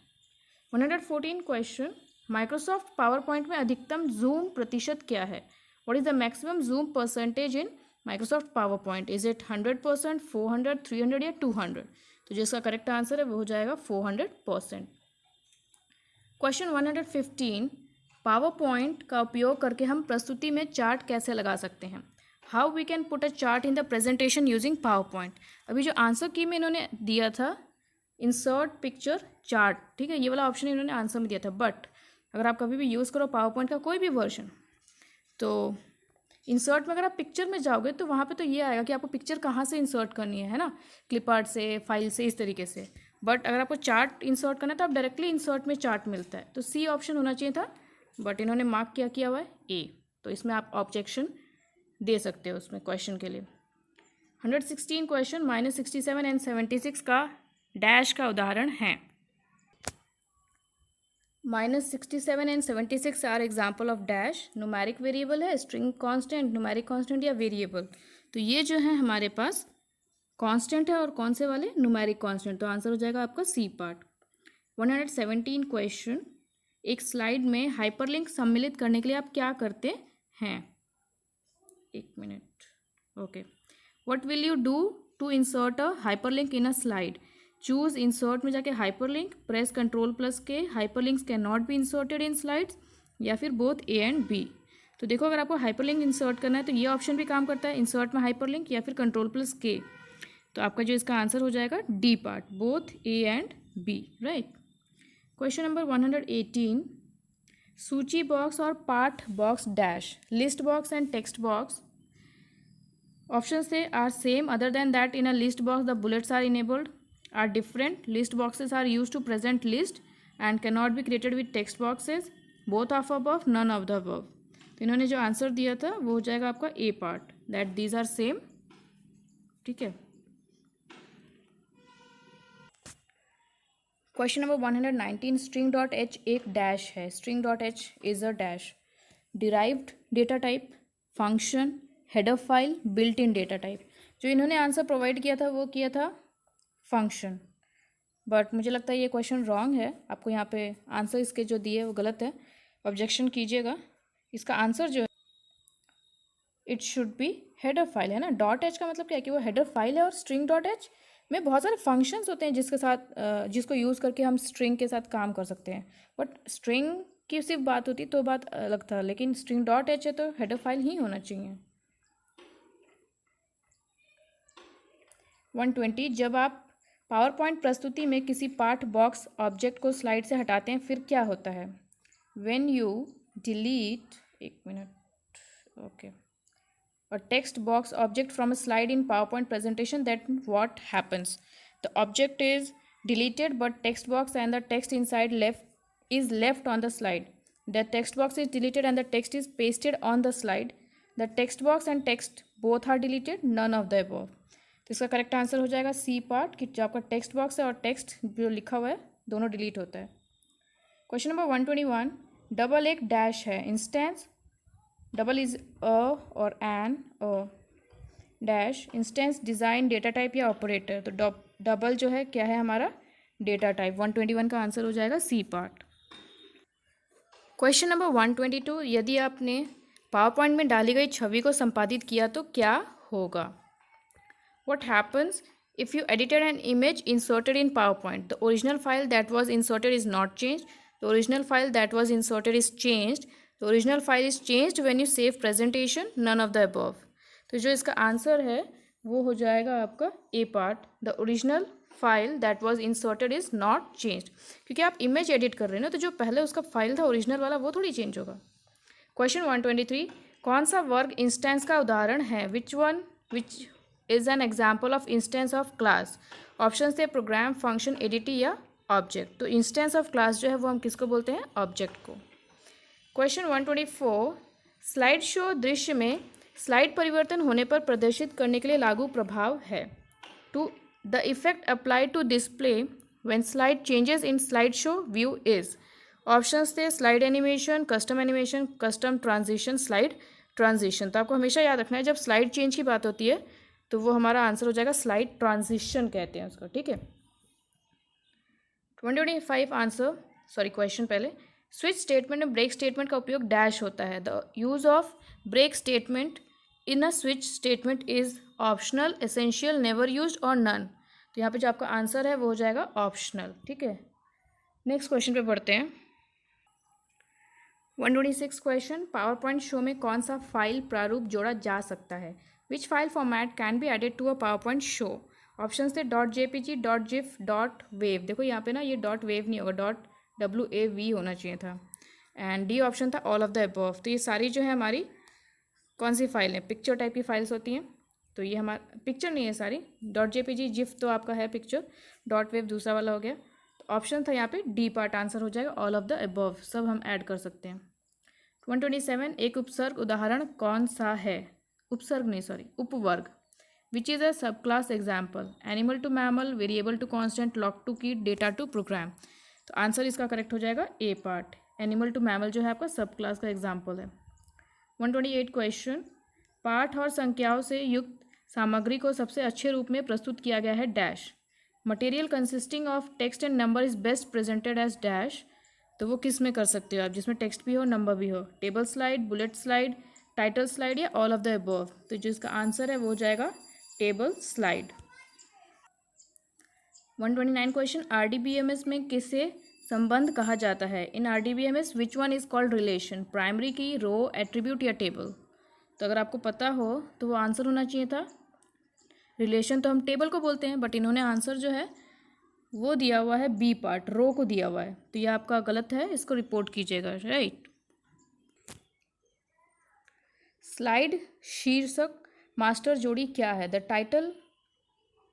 114 क्वेश्चन, माइक्रोसॉफ्ट पावर पॉइंट में अधिकतम जूम प्रतिशत क्या है? What is the maximum zoom percentage in Microsoft power point? Is it 100%, 400, 300 या 200? तो जिसका करेक्ट आंसर है वो हो जाएगा 400%। क्वेश्चन 115, पावर पॉइंट का उपयोग करके हम प्रस्तुति में चार्ट कैसे लगा सकते हैं? How we can put a chart in the presentation using PowerPoint? अभी जो आंसर की में इन्होंने दिया था इंसर्ट पिक्चर चार्ट, ठीक है, ये वाला ऑप्शन इन्होंने आंसर में दिया था। बट अगर आप कभी भी यूज़ करो पावर पॉइंट का कोई भी वर्जन, तो इंसर्ट में अगर आप पिक्चर में जाओगे तो वहाँ पे तो ये आएगा कि आपको पिक्चर कहाँ से इंसर्ट करनी है ना, क्लिप आर्ट से, फाइल से, इस तरीके से। बट अगर आपको चार्ट इंसर्ट करना है तो आप डायरेक्टली इंसर्ट में चार्ट मिलता है, तो सी ऑप्शन होना चाहिए था, बट इन्होंने मार्क क्या किया हुआ है? ए। तो इसमें आप ऑब्जेक्शन दे सकते हो उसमें क्वेश्चन के लिए। 116 क्वेश्चन, -67 एंड 76 का डैश का उदाहरण है। -67 and 76 are example of dash. Numeric variable है, स्ट्रिंग कांस्टेंट, न्यूमेरिक कांस्टेंट या वेरिएबल? तो ये जो है हमारे पास कांस्टेंट है, और कौन से वाले? Numeric constant. तो आंसर हो जाएगा आपका सी पार्ट। 117 क्वेश्चन, एक स्लाइड में हाइपरलिंक सम्मिलित करने के लिए आप क्या करते हैं? एक minute, okay. What will you do to insert a hyperlink in a slide, choose insert में जाके hyperlink, press Ctrl+K, hyperlinks can not be inserted in slides, या फिर बोथ ए एंड बी। तो देखो अगर आपको हाइपरलिंक इंसर्ट करना है तो ये ऑप्शन भी काम करता है, इंसर्ट में हाइपरलिंक या फिर Ctrl+K। तो आपका जो इसका आंसर हो जाएगा D part, both A and B, right. Question number 118, सूची बॉक्स और पाठ box dash, list box and text box option से are same other than that in a list box the bullets are enabled, are different, list boxes are use to present list and can not be created with text boxes, both of above, none of the above. तो इन्होंने जो answer दिया था वो हो जाएगा आपका A part, that these are same, ठीक है। Question number 119, string dot H एक डैश है, string dot H is a dash, derived data type, function, header file, built in data type. जो इन्होंने आंसर प्रोवाइड किया था वो किया था फंक्शन, बट मुझे लगता है ये क्वेश्चन रॉन्ग है, आपको यहाँ पे आंसर इसके जो दिए वो गलत है, ऑब्जेक्शन कीजिएगा। इसका आंसर जो है it should be header file, है ना। डॉट एच का मतलब क्या है कि वो हेडर फाइल है, और स्ट्रिंग डॉट एच में बहुत सारे फंक्शंस होते हैं जिसके साथ जिसको यूज़ करके हम स्ट्रिंग के साथ काम कर सकते हैं, बट स्ट्रिंग की सिर्फ बात होती तो बात अलग था, लेकिन स्ट्रिंग डॉट एच है तो हेडर फाइल ही होना चाहिए। 120, जब आप पावर पॉइंट प्रस्तुति में किसी पाठ बॉक्स ऑब्जेक्ट को स्लाइड से हटाते हैं फिर क्या होता है। व्हेन यू डिलीट, एक minute, okay, a text box object from a slide in PowerPoint presentation, that what happens? The object is deleted but text box and the text inside left on the slide. The text box is deleted and the text is pasted on the slide. The text box and text both are deleted, none of the above. तो इसका correct answer हो जाएगा C part, कि जो आपका text box है और text जो लिखा हुआ है दोनों डिलीट होता है। क्वेश्चन नंबर 121, डबल एक डैश है, instance, double is a or an, a dash, instance, design, data type या ऑपरेटर। तो डबल जो है क्या है हमारा, डेटा टाइप। 121 का आंसर हो जाएगा सी पार्ट। क्वेश्चन नंबर 122, यदि आपने पावर पॉइंट में डाली गई छवि को संपादित किया तो क्या होगा। What happens if you edited an image inserted in PowerPoint? The original file that was inserted is not changed. The original file that was inserted is changed. The original file is changed when you save presentation. None of the above. तो जो इसका answer है वो हो जाएगा आपका A part, the original file that was inserted is not changed, क्योंकि आप इमेज एडिट कर रहे हैं ना, तो जो पहले उसका फाइल था ओरिजिनल वाला वो थोड़ी चेंज होगा। क्वेश्चन 123, कौन सा वर्ग इंस्टेंस का उदाहरण है, which is an example of instance of class. Option से प्रोग्राम, फंक्शन, एडिटी या ऑब्जेक्ट। तो इंस्टेंस ऑफ क्लास जो है वो हम किसको बोलते हैं, ऑब्जेक्ट को। क्वेश्चन 124, स्लाइड शो दृश्य में स्लाइड परिवर्तन होने पर प्रदर्शित करने के लिए लागू प्रभाव है। To the effect applied to display when slide changes in slide show view is. Option थे slide animation, custom transition, slide transition. तो आपको हमेशा याद रखना है जब स्लाइड चेंज की बात होती है तो वो हमारा आंसर हो जाएगा स्लाइड ट्रांजिशन कहते हैं उसको, ठीक है। 125 आंसर, सॉरी क्वेश्चन पहले, स्विच स्टेटमेंट में ब्रेक स्टेटमेंट का उपयोग डैश होता है। The use of break statement in a switch statement is optional, essential, never used or none. तो यहाँ पे जो आपका आंसर है वो हो जाएगा ऑप्शनल, ठीक है। नेक्स्ट क्वेश्चन पे बढ़ते हैं। 126 क्वेश्चन, पावर पॉइंट शो में कौन सा फाइल प्रारूप जोड़ा जा सकता है। Which file format can be added to a PowerPoint show. Option थे .jpg, .gif, .wav। देखो यहाँ पे ना ये .wav नहीं होगा, .wav होना चाहिए था। एंड डी ऑप्शन था ऑल ऑफ द अबव। तो ये सारी जो है हमारी कौन सी फाइल है, पिक्चर टाइप की फाइल्स होती हैं। तो ये हमारा पिक्चर नहीं है सारी, .jpg, GIF तो आपका है पिक्चर, .wav दूसरा वाला हो गया। तो ऑप्शन था यहाँ पे डी पार्ट, आंसर हो जाएगा ऑल ऑफ द अबव, सब हम ऐड कर सकते हैं। 127, एक उपसर्ग उदाहरण कौन सा है, उपसर्ग नहीं सॉरी उपवर्ग। विच is a subclass example, animal to mammal, variable to constant, lock to key, data to program. तो आंसर इसका करेक्ट हो जाएगा A part, animal to mammal जो है आपका सब क्लास का एग्जाम्पल है। 128 क्वेश्चन, पाठ और संख्याओं से युक्त सामग्री को सबसे अच्छे रूप में प्रस्तुत किया गया है dash. Material consisting of text and number is best presented as dash. तो वो किस में कर सकते हो आप, जिसमें टेक्स्ट भी हो नंबर भी हो, table slide, bullet slide, title slide या ऑल ऑफ द अबव। तो जो इसका आंसर है वो हो जाएगा टेबल स्लाइड। 129 क्वेश्चन, RDBMS में किसे संबंध कहा जाता है? इन RDBMS which one is called relation? Primary की, रो, एट्रीब्यूट या टेबल? तो अगर आपको पता हो तो वो आंसर होना चाहिए था रिलेशन, तो हम टेबल को बोलते हैं, बट इन्होंने आंसर जो है वो दिया हुआ है बी पार्ट, रो को दिया हुआ है, तो ये आपका गलत है, इसको रिपोर्ट कीजिएगा, राइट। स्लाइड शीर्षक मास्टर जोड़ी क्या है? The title,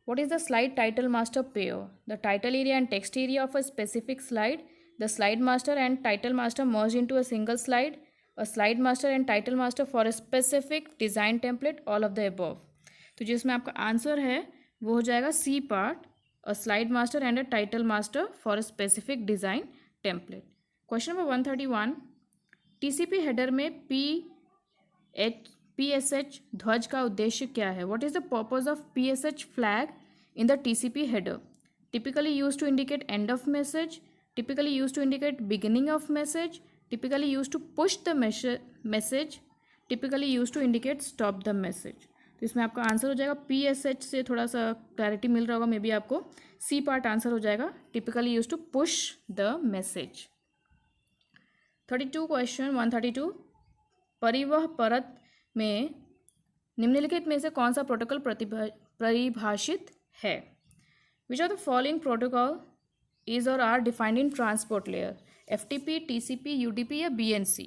what is the slide title master pair? The title area and text area of a specific slide. The slide master and title master merged into a single slide. A slide master and title master for a specific design template. All of the above. तो जिसमें आपका answer है वो हो जाएगा C part, a slide master and a title master for a specific design template. Question number 131, TCP header में PSH ध्वज का उद्देश्य क्या है? What is the purpose of PSH flag in the TCP header? Typically use to indicate end of message, typically use to indicate beginning of message, typically use to push the message, typically use to indicate stop the message. तो इसमें आपका answer हो जाएगा PSH से थोड़ा सा clarity मिल रहा होगा, मे बी आपको सी पार्ट आंसर हो जाएगा, typically use to push the message. 32 question 132, परिवह परत में निम्नलिखित में से कौन सा प्रोटोकॉल परिभाषित है? Which of the following protocol is or are defined in transport layer? FTP, TCP, UDP या BNC?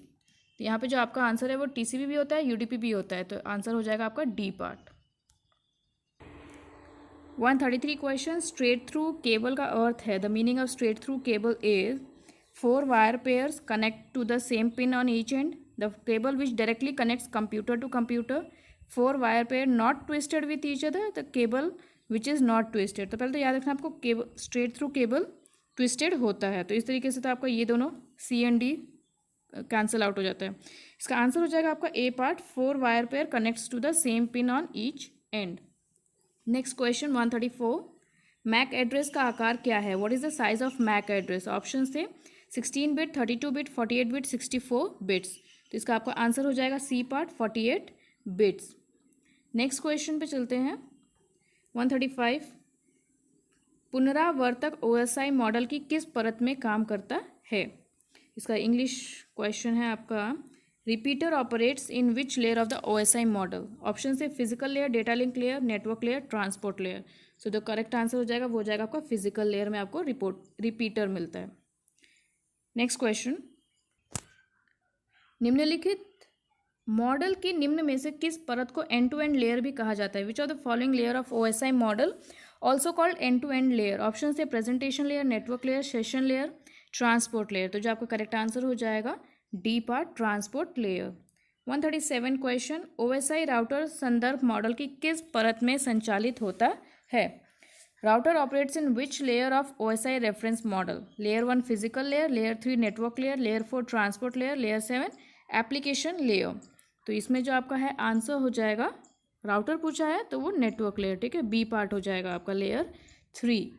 तो यहाँ पे जो आपका आंसर है वो TCP भी होता है, UDP भी होता है, तो आंसर हो जाएगा आपका D part. 133 question, straight through cable का अर्थ है? The meaning of straight through cable is 4 wire pairs connect to the same pin on each end, the cable which directly connects computer to computer, 4 wire pair not twisted with each other, the cable which is not twisted। तो पहले तो याद रखना आपको cable straight through cable twisted होता है, तो इस तरीके से तो आपका ये दोनों C and D cancel out हो जाता है। इसका आंसर हो जाएगा आपका A part, 4 wire pair connects to the same pin on each end. Next question 134, MAC address का आकार क्या है? What is the size of MAC address? Option थे 16 बिट, 32 बिट, 48 बिट, 64 बिट्स। तो इसका आपका आंसर हो जाएगा C part, 48 bits. Next question पे चलते हैं 135, पुनरावर्तक OSI मॉडल की किस परत में काम करता है? इसका इंग्लिश क्वेश्चन है आपका, repeater operates in which layer of the OSI model? Option से physical layer, data link layer, network layer, transport layer. So जो करेक्ट आंसर हो जाएगा वो हो जाएगा आपका फिजिकल लेयर में आपको रिपीटर मिलता है। नेक्स्ट क्वेश्चन, निम्नलिखित मॉडल की निम्न में से किस परत को एंड टू एंड लेयर भी कहा जाता है? Which of the following layer of OSI model also called end to end layer? Option से presentation layer, network layer, session layer, transport layer. तो जो आपका करेक्ट आंसर हो जाएगा D part, transport layer. 137 question, OSI router संदर्भ model की किस परत में संचालित होता है? Router operates in which layer of OSI reference model? Layer 1 physical layer, layer 3 network layer, layer 4 transport layer, layer 7 application layer. तो इसमें जो आपका है आंसर हो जाएगा, राउटर पूछा है तो वो नेटवर्क लेयर, ठीक है, बी पार्ट हो जाएगा आपका लेयर 3।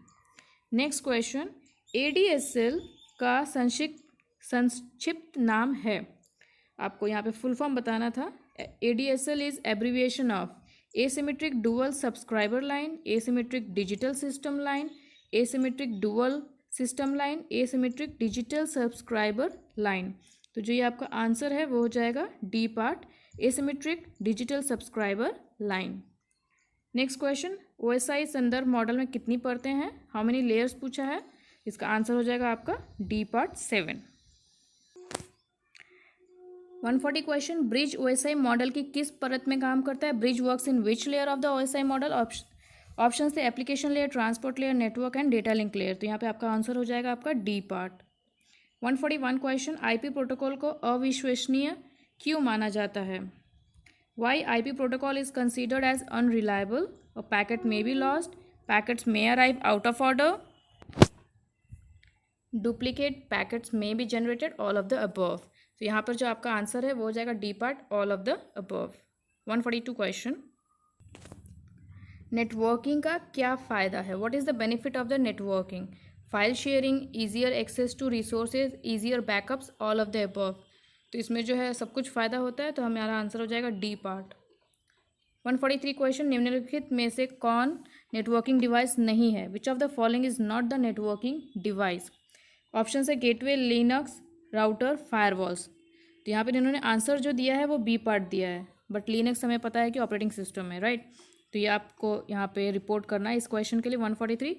नेक्स्ट क्वेश्चन, ADSL का संक्षिप्त नाम है? आपको यहाँ पे फुल फॉर्म बताना था। ADSL is abbreviation of asymmetric dual subscriber line, asymmetric digital system line, asymmetric dual system line, asymmetric digital subscriber line. तो जो ये आपका आंसर है वो हो जाएगा D part, asymmetric digital subscriber line. Next question, OSI संदर्भ मॉडल में कितनी परतें हैं? हाउ मेनी लेयर्स पूछा है? इसका आंसर हो जाएगा आपका D part 7। 140 question, bridge OSI model की किस परत में काम करता है? Bridge works in which layer of the OSI model? Option से application layer, transport layer, network and data link layer. तो यहाँ पे आपका आंसर हो जाएगा आपका D part. 141 question, IP protocol को अविश्वसनीय क्यों माना जाता है? Why IP protocol is considered as unreliable? A packet may be lost, packets may arrive out of order, duplicate packets may be generated, all of the above. तो यहाँ पर जो आपका आंसर है वो हो जाएगा D part, all of the above. 142 question, networking का क्या फ़ायदा है? What is the benefit of the networking? File sharing, easier access to resources, easier backups, all of the above. तो इसमें जो है सब कुछ फ़ायदा होता है, तो हमारा आंसर हो जाएगा डी पार्ट। 143 क्वेश्चन, निम्नलिखित में से कौन नेटवर्किंग डिवाइस नहीं है? Which of the following is not the networking device? Option है गेटवे, लिनक्स, राउटर, फायरवॉल्स। तो यहाँ पे इन्होंने आंसर जो दिया है वो बी पार्ट दिया है, बट लिनक्स हमें पता है कि ऑपरेटिंग सिस्टम है, राइट। तो ये आपको यहाँ पे रिपोर्ट करना है इस क्वेश्चन के लिए 143,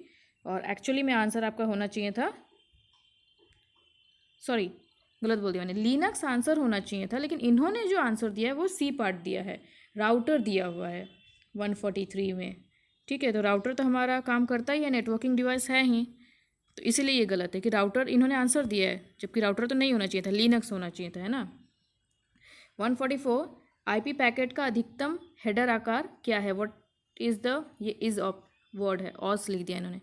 और एक्चुअली में आंसर आपका होना चाहिए था, सॉरी गलत बोल दिया मैंने, लिनक्स आंसर होना चाहिए था, लेकिन इन्होंने जो आंसर दिया है वो सी पार्ट दिया है, राउटर दिया हुआ है 143 में, ठीक है। तो राउटर तो हमारा काम करता ही है, नेटवर्किंग डिवाइस है ही, तो इसीलिए ये गलत है कि राउटर इन्होंने आंसर दिया है, जबकि राउटर तो नहीं होना चाहिए था, लिनक्स होना चाहिए था, है ना। 144, आईपी पैकेट का अधिकतम हेडर आकार क्या है? व्हाट इज़ द, ये इज ऑफ वर्ड है, ऑस लिख दिया इन्होंने।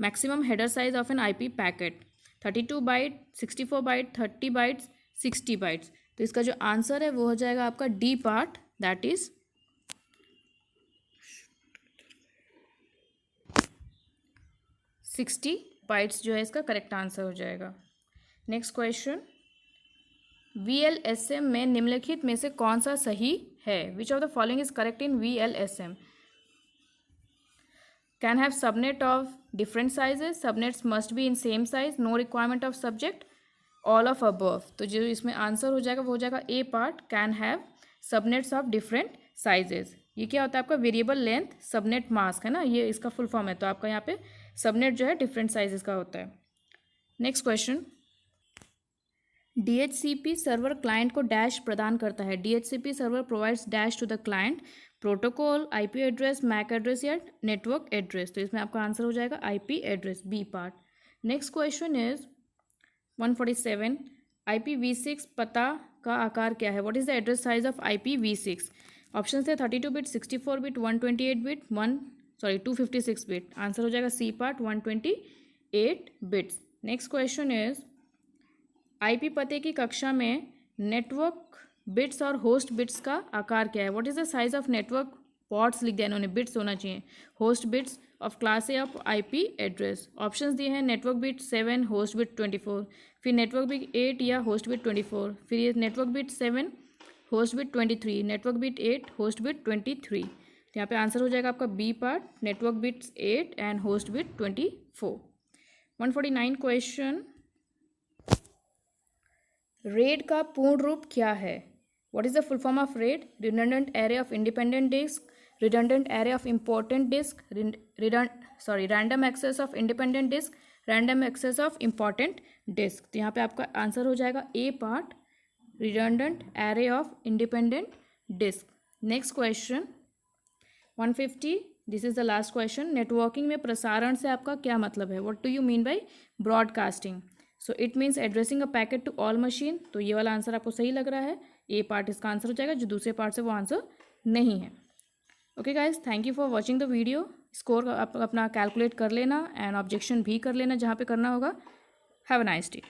Maximum header size of an IP packet 32 byte, 64 byte, 30 bytes, 60 bytes. तो इसका जो आंसर है वो हो जाएगा आपका D part, that is 60 bytes जो है इसका करेक्ट आंसर हो जाएगा। नेक्स्ट क्वेश्चन, VLSM में निम्नलिखित में से कौन सा सही है? Which of the following is correct in VLSM? Can have subnet of different sizes, subnets must be in same size, no requirement of subject, all of above। तो जो इसमें आंसर हो जाएगा वो हो जाएगा A part, can have subnets of different sizes. ये क्या होता है आपका? वेरिएबल लेंथ सबनेट मास्क, है ना, ये इसका फुल फॉर्म है। तो आपका यहाँ पे सबनेट जो है डिफरेंट साइजेस का होता है। Next question, DHCP server client को डैश प्रदान करता है। DHCP server provides dash to the client, protocol, IP address, MAC address या नेटवर्क एड्रेस। तो इसमें आपका आंसर हो जाएगा IP address, B part. Next question is 147, IPv6 पता का आकार क्या है? What is the address size of IPv6? Option है 32 bit, 64 bit, 128 bit, 256 bit. Answer हो जाएगा C part, 128 bits. Next question is, IP पते की कक्षा में नेटवर्क बिट्स और होस्ट बिट्स का आकार क्या है? What is the size of network pots लिख दिया इन्होंने, बिट्स होना चाहिए, host bits of class A of IP address. Options दिए हैं नेटवर्क बिट 7, होस्ट बिट 24, फिर नेटवर्क बिट 8 या होस्ट बिट 24, फिर ये network bit 7, host bit 23, network bit 8, host bit 23। तो यहाँ पे आंसर हो जाएगा आपका B part, network bits 8 and host bit 24। 149 question, RAID का पूर्ण रूप क्या है? What is the full form of RAID? Redundant array of independent disk, redundant array of important disk, random access of independent disk, random access of important disk। तो यहाँ पे आपका answer हो जाएगा A part, redundant array of independent disk। Next question 150, this is the last question, networking में प्रसारण से आपका क्या मतलब है? What do you mean by broadcasting? So it means addressing a packet to all machine. तो ये वाला आंसर आपको सही लग रहा है, ए पार्ट इसका आंसर हो जाएगा, जो दूसरे पार्ट से वो आंसर नहीं है। Okay guys, thank you for watching the video. Score अपना कैलकुलेट कर लेना एंड ऑब्जेक्शन भी कर लेना जहाँ पे करना होगा। Have a nice day.